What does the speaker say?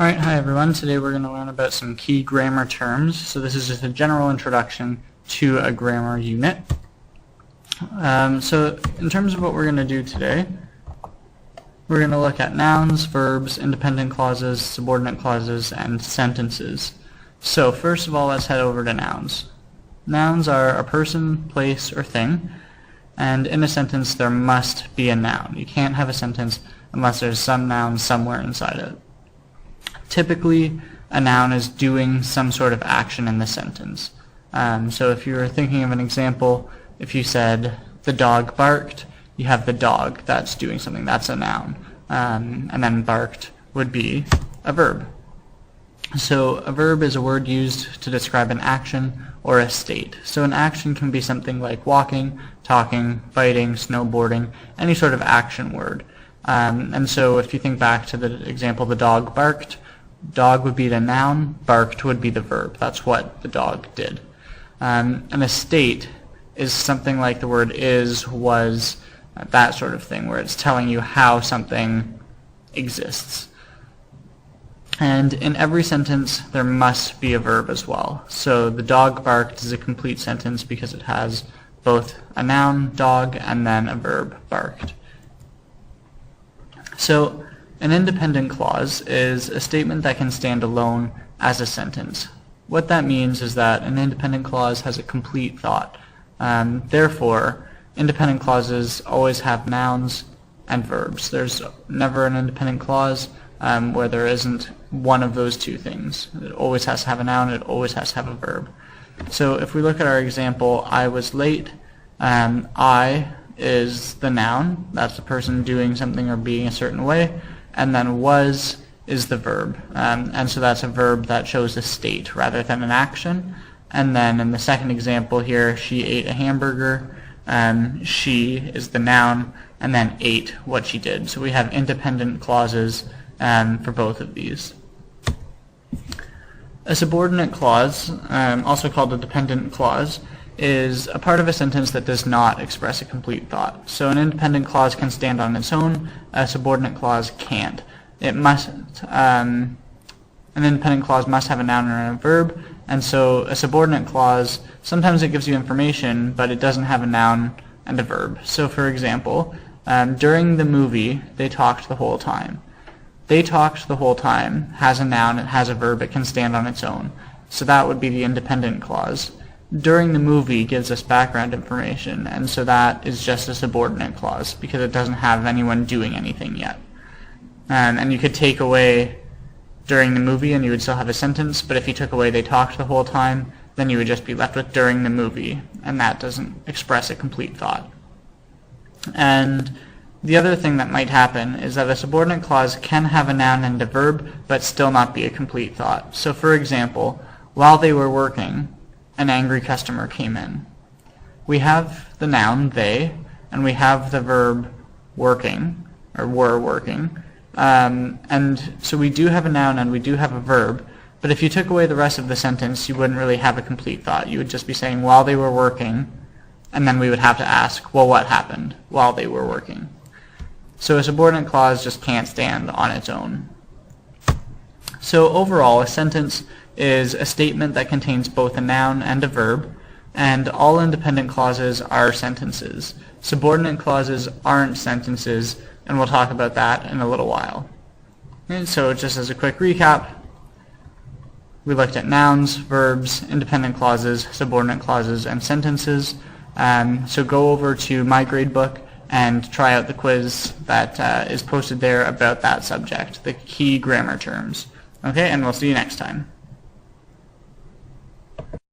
Alright, hi everyone. Today we're going to learn about some key grammar terms. So this is just a general introduction to a grammar unit. So in terms of what we're going to do today, we're going to look at nouns, verbs, independent clauses, subordinate clauses, and sentences. So first of all, let's head over to nouns. Nouns are a person, place, or thing, and in a sentence there must be a noun. You can't have a sentence unless there's some noun somewhere inside it. Typically, a noun is doing some sort of action in the sentence. So if you were thinking of an example, if you said, the dog barked, you have the dog, that's doing something, that's a noun. And then barked would be a verb. So a verb is a word used to describe an action or a state. So an action can be something like walking, talking, fighting, snowboarding, any sort of action word. And so if you think back to the example, the dog barked, dog would be the noun, barked would be the verb. That's what the dog did. And a state is something like the word is, was, that sort of thing, where it's telling you how something exists. And in every sentence, there must be a verb as well. So the dog barked is a complete sentence because it has both a noun, dog, and then a verb, barked. So an independent clause is a statement that can stand alone as a sentence. What that means is that an independent clause has a complete thought. Therefore, independent clauses always have nouns and verbs. There's never an independent clause where there isn't one of those two things. It always has to have a noun, it always has to have a verb. So if we look at our example, I was late, I is the noun, that's the person doing something or being a certain way, and then was is the verb. And so that's a verb that shows a state rather than an action. And then in the second example here, she ate a hamburger, she is the noun, and then ate what she did. So we have independent clauses for both of these. A subordinate clause, also called a dependent clause, is a part of a sentence that does not express a complete thought. So an independent clause can stand on its own, a subordinate clause can't. It must, an independent clause must have a noun and a verb, and so a subordinate clause, sometimes it gives you information, but it doesn't have a noun and a verb. So for example, during the movie, they talked the whole time. They talked the whole time has a noun, it has a verb, it can stand on its own. So that would be the independent clause. During the movie gives us background information, and so that is just a subordinate clause because it doesn't have anyone doing anything yet. And you could take away during the movie and you would still have a sentence, but if you took away they talked the whole time, then you would just be left with during the movie, and that doesn't express a complete thought. And the other thing that might happen is that a subordinate clause can have a noun and a verb, but still not be a complete thought. So for example, while they were working, an angry customer came in. We have the noun, they, and we have the verb working, or were working. And so we do have a noun and we do have a verb, but if you took away the rest of the sentence, you wouldn't really have a complete thought. You would just be saying, while they were working, and then we would have to ask, well, what happened while they were working? So a subordinate clause just can't stand on its own. So overall, a sentence is a statement that contains both a noun and a verb, and all independent clauses are sentences. Subordinate clauses aren't sentences, and we'll talk about that in a little while. And so just as a quick recap, we looked at nouns, verbs, independent clauses, subordinate clauses, and sentences. So go over to my gradebook and try out the quiz that is posted there about that subject, the key grammar terms. Okay, and we'll see you next time.